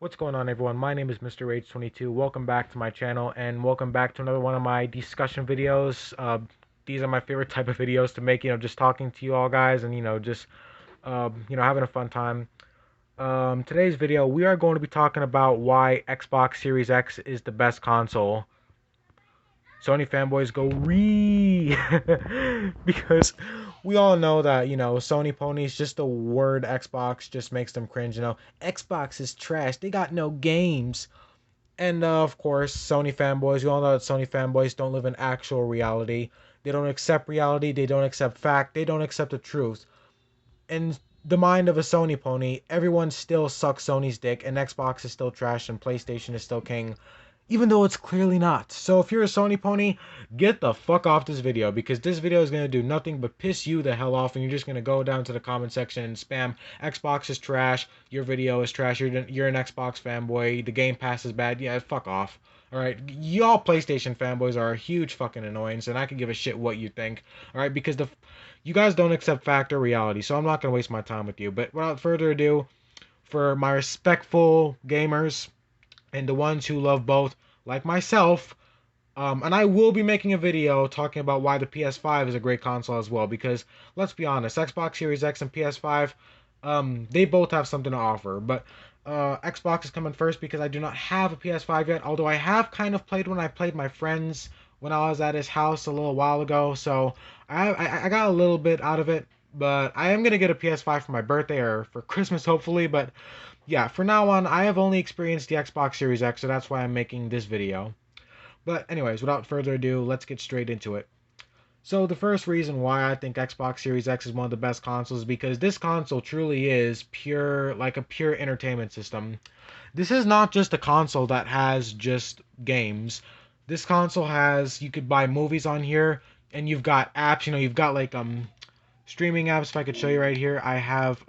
What's going on, everyone? My name is Mr. H22. Welcome back to my channel, and welcome back to another one of my discussion videos. These are my favorite type of videos to make, just talking to you all guys and, just, having a fun time. Today's video, we are going to be talking about why Xbox Series X is the best console. Sony fanboys go ree because we all know that Sony ponies, just the word Xbox just makes them cringe. Xbox is trash, they got no games. And of course, Sony fanboys, we all know that Sony fanboys don't live in actual reality. They don't accept reality, they don't accept fact, they don't accept the truth. In the mind of a Sony pony, everyone still sucks Sony's dick, and Xbox is still trash, and PlayStation is still king, even though it's clearly not. So if you're a Sony pony, get the fuck off this video, because this video is going to do nothing but piss you the hell off, and you're just going to go down to the comment section and spam Xbox is trash, your video is trash, you're an Xbox fanboy, the Game Pass is bad. Yeah, fuck off. Alright, y'all PlayStation fanboys are a huge fucking annoyance, and I can give a shit what you think. Alright, because you guys don't accept fact or reality, so I'm not going to waste my time with you. But without further ado, for my respectful gamers, and the ones who love both, like myself, and I will be making a video talking about why the PS5 is a great console as well, because let's be honest, Xbox Series X and PS5, they both have something to offer, but Xbox is coming first because I do not have a PS5 yet, although I have kind of played when I played my friends when I was at his house a little while ago, so I got a little bit out of it, but I am going to get a PS5 for my birthday or for Christmas hopefully, but yeah, for now on, I have only experienced the Xbox Series X, so that's why I'm making this video. But anyways, without further ado, let's get straight into it. So the first reason why I think Xbox Series X is one of the best consoles is because this console truly is pure, like a pure entertainment system. This is not just a console that has just games. This console has, you could buy movies on here, and you've got apps, you've got like streaming apps. If I could show you right here, I have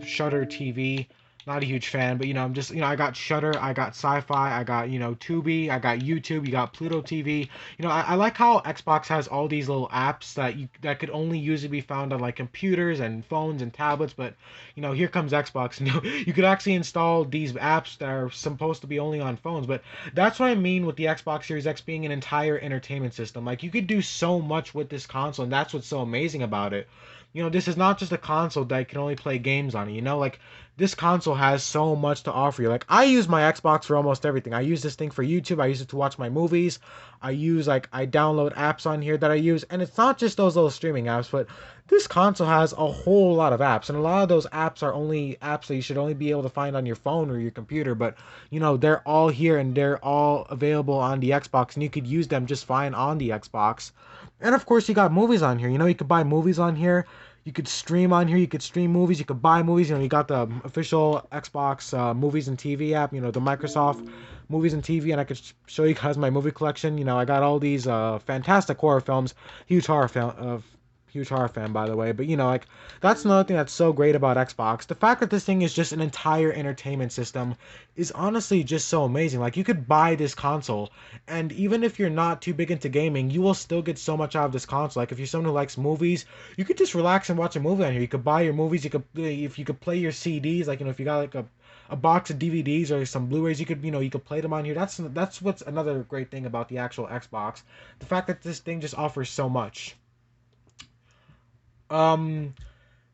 Shutter TV. Not a huge fan, but I'm just, I got Shutter, I got Sci-Fi, I got, Tubi, I got YouTube, you got Pluto TV. I like how Xbox has all these little apps that could only usually be found on like computers and phones and tablets, but here comes Xbox. You could actually install these apps that are supposed to be only on phones, but that's what I mean with the Xbox Series X being an entire entertainment system. Like, you could do so much with this console, and that's what's so amazing about it. This is not just a console that can only play games on it, like, this console has so much to offer you. Like, I use my Xbox for almost everything. I use this thing for YouTube, I use it to watch my movies, I download apps on here that I use, and it's not just those little streaming apps, but this console has a whole lot of apps, and a lot of those apps are only apps that you should only be able to find on your phone or your computer, but, they're all here, and they're all available on the Xbox, and you could use them just fine on the Xbox. And of course, you got movies on here. You could buy movies on here. You could stream on here. You could stream movies. You could buy movies. You got the official Xbox movies and TV app. The Microsoft movies and TV. And I could show you guys my movie collection. I got all these fantastic horror films. Huge horror film. Huge horror fan, by the way. But like, that's another thing that's so great about Xbox. The fact that this thing is just an entire entertainment system is honestly just so amazing. Like, you could buy this console, and even if you're not too big into gaming, you will still get so much out of this console. Like, if you're someone who likes movies, you could just relax and watch a movie on here. You could buy your movies. If you could play your CDs, like, if you got like a box of DVDs or some Blu-rays, you could play them on here. That's what's another great thing about the actual Xbox. The fact that this thing just offers so much. Um,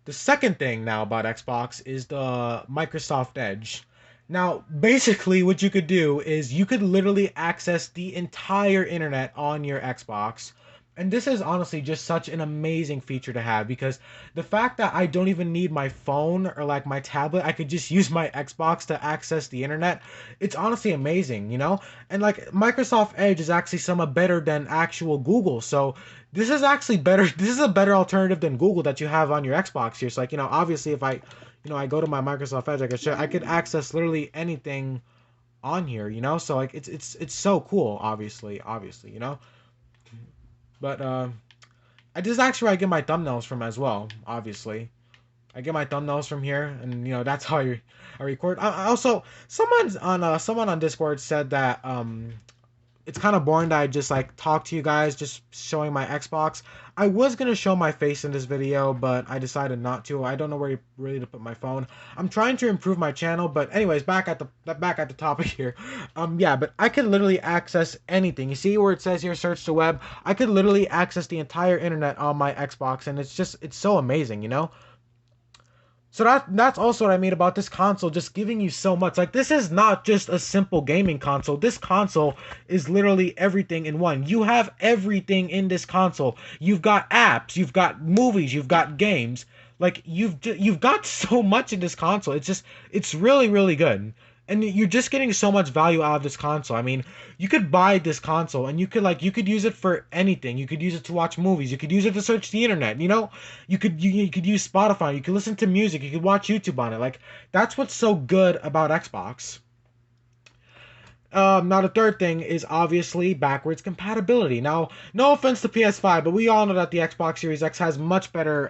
the second thing now about Xbox is the Microsoft Edge. Now, basically, what you could do is you could literally access the entire internet on your Xbox. And this is honestly just such an amazing feature to have, because the fact that I don't even need my phone or like my tablet, I could just use my Xbox to access the internet. It's honestly amazing. And like, Microsoft Edge is actually somewhat better than actual Google. So this is actually better. This is a better alternative than Google that you have on your Xbox here. So like, obviously if I go to my Microsoft Edge, I could access literally anything on here. So like, it's so cool, obviously. But this is actually where I get my thumbnails from as well, obviously. I get my thumbnails from here, and that's how I record. Also, someone on Discord said that it's kind of boring that I just like talk to you guys just showing my Xbox. I was gonna show my face in this video, but I decided not to. I don't know where really to put my phone. I'm trying to improve my channel, but anyways, back at the topic here. Yeah, but I could literally access anything. You see where it says here search the web? I could literally access the entire internet on my Xbox, and it's so amazing, you know? So that's also what I mean about this console just giving you so much. Like, this is not just a simple gaming console. This console is literally everything in one. You have everything in this console. You've got apps, you've got movies, you've got games. Like, you've got so much in this console. It's really really good. And you're just getting so much value out of this console. I mean, you could buy this console and you could use it for anything. You could use it to watch movies. You could use it to search the internet. You know, you could use Spotify. You could listen to music. You could watch YouTube on it. Like, that's what's so good about Xbox. Now the third thing is obviously backwards compatibility. Now, no offense to PS5, but we all know that the Xbox Series X has much better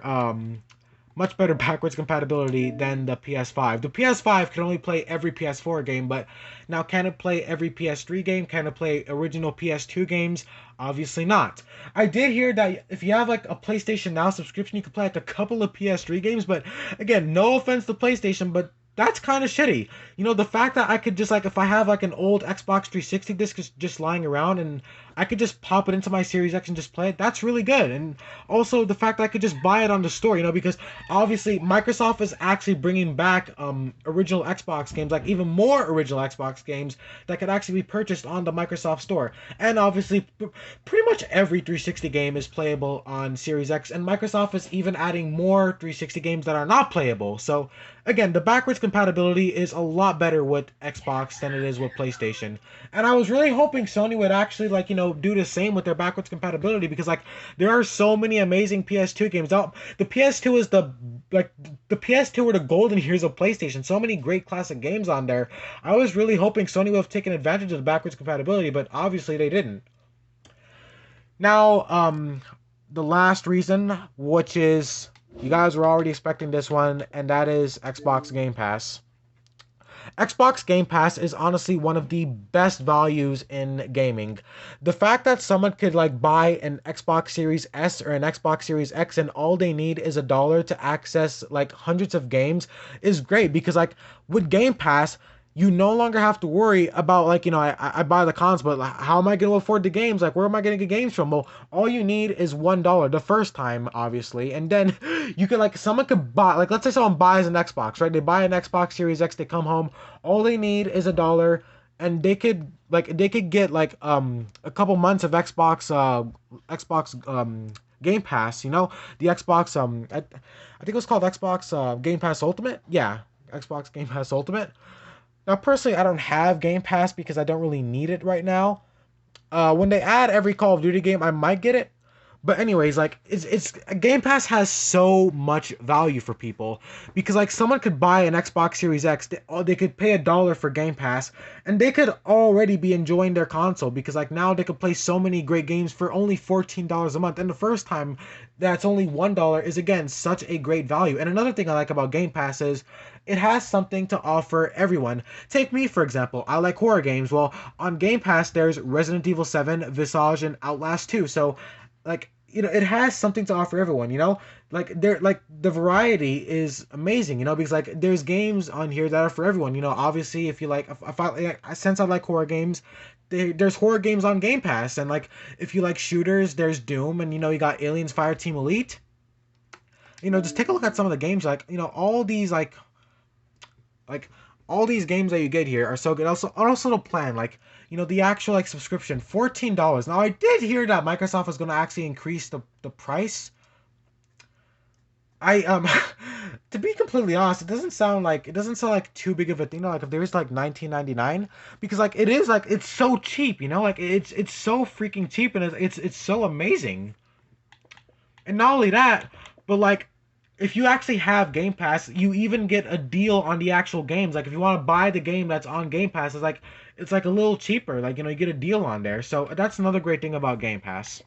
backwards compatibility than the PS5. The PS5 can only play every PS4 game, but now can it play every PS3 game? Can it play original PS2 games? Obviously not. I did hear that if you have like a PlayStation Now subscription, you can play like a couple of PS3 games, but again, no offense to PlayStation, but that's kind of shitty. You know, the fact that I could just like, if I have like an old Xbox 360 disc just lying around and I could just pop it into my Series X and just play it, that's really good. And also the fact that I could just buy it on the store, you know, because obviously Microsoft is actually bringing back original Xbox games, like even more original Xbox games that could actually be purchased on the Microsoft Store. And obviously pretty much every 360 game is playable on Series X, and Microsoft is even adding more 360 games that are not playable. So again, the backwards compatibility is a lot better with Xbox than it is with PlayStation. And I was really hoping Sony would actually, like, you know, do the same with their backwards compatibility, because like there are so many amazing PS2 games out. The PS2 is the PS2 were the golden years of PlayStation. So many great classic games on there. I was really hoping Sony would have taken advantage of the backwards compatibility, but obviously they didn't. Now, the last reason, which is you guys were already expecting this one, and that is Xbox Game Pass. Xbox Game Pass is honestly one of the best values in gaming. The fact that someone could like buy an Xbox Series S or an Xbox Series X and all they need is $1 to access like hundreds of games is great, because like with Game Pass, you no longer have to worry about like, you know, I buy the console, but how am I going to afford the games? Like, where am I going to get games from? Well, all you need is $1 the first time, obviously, and then you could like, someone could buy, like, let's say someone buys an Xbox, right? They buy an Xbox Series X, they come home, all they need is $1, and they could get like a couple months of Xbox Game Pass, you know, the Xbox I think it was called Xbox Game Pass Ultimate. Yeah, Xbox Game Pass Ultimate. Now, personally, I don't have Game Pass because I don't really need it right now. When they add every Call of Duty game, I might get it. But anyways, like it's Game Pass has so much value for people, because like someone could buy an Xbox Series X, they could pay $1 for Game Pass, and they could already be enjoying their console, because like now they could play so many great games for only $14 a month. And the first time that's only $1 is again such a great value. And another thing I like about Game Pass is it has something to offer everyone. Take me, for example. I like horror games. Well, on Game Pass, there's Resident Evil 7, Visage, and Outlast 2. So, like, you know, it has something to offer everyone, you know? Like, the variety is amazing, you know, because, like, there's games on here that are for everyone. You know, obviously, if you like, since I like horror games, there's horror games on Game Pass. And, like, if you like shooters, there's Doom, and, you know, you got Aliens Fireteam Elite. You know, just take a look at some of the games, like, you know, all these, like all these games that you get here are so good. Also the plan, like, you know, the actual like subscription, $14. Now I did hear that Microsoft was going to actually increase the price. I to be completely honest, it doesn't sound like too big of a thing. You know, like if there's like 19.99, because like it is like it's so cheap, you know, like it's so freaking cheap, and it's so amazing. And not only that, but like if you actually have Game Pass, you even get a deal on the actual games. Like if you want to buy the game that's on Game Pass, it's like a little cheaper. Like, you know, you get a deal on there. So that's another great thing about Game Pass.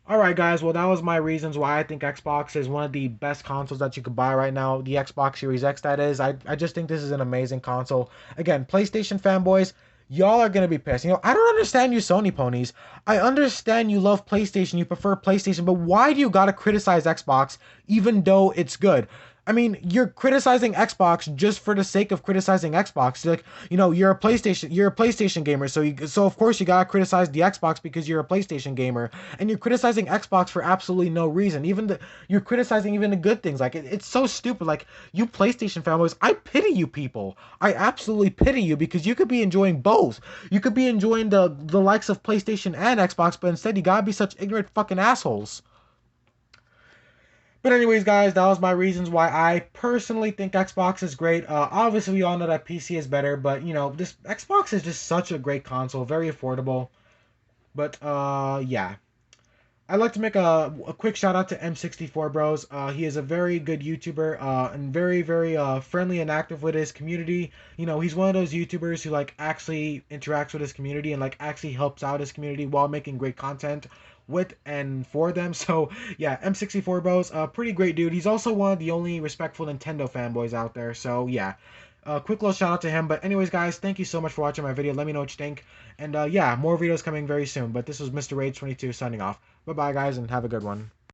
Alright guys, well that was my reasons why I think Xbox is one of the best consoles that you could buy right now. The Xbox Series X, that is. I just think this is an amazing console. Again, PlayStation fanboys, y'all are gonna be pissed. I don't understand you Sony ponies. I understand you love PlayStation, you prefer PlayStation, but why do you gotta criticize Xbox even though it's good? I mean, you're criticizing Xbox just for the sake of criticizing Xbox. Like, you're a PlayStation gamer, so of course you gotta criticize the Xbox because you're a PlayStation gamer, and you're criticizing Xbox for absolutely no reason. You're criticizing even the good things. Like, it's so stupid. Like, you PlayStation fanboys, I pity you people. I absolutely pity you because you could be enjoying both. You could be enjoying the likes of PlayStation and Xbox, but instead you gotta be such ignorant fucking assholes. But anyways, guys, that was my reasons why I personally think Xbox is great. Obviously, we all know that PC is better, but this Xbox is just such a great console, very affordable. But yeah. I'd like to make a quick shout out to M64 Bros. He is a very good YouTuber and very friendly and active with his community. He's one of those YouTubers who like actually interacts with his community and like actually helps out his community while making great content with and for them. So yeah, M64 Bros, pretty great dude. He's also one of the only respectful Nintendo fanboys out there. So yeah. Quick little shout out to him. But anyways, guys, thank you so much for watching my video. Let me know what you think. And yeah, more videos coming very soon. But this was Mr. Rage 22 signing off. Bye bye, guys, and have a good one.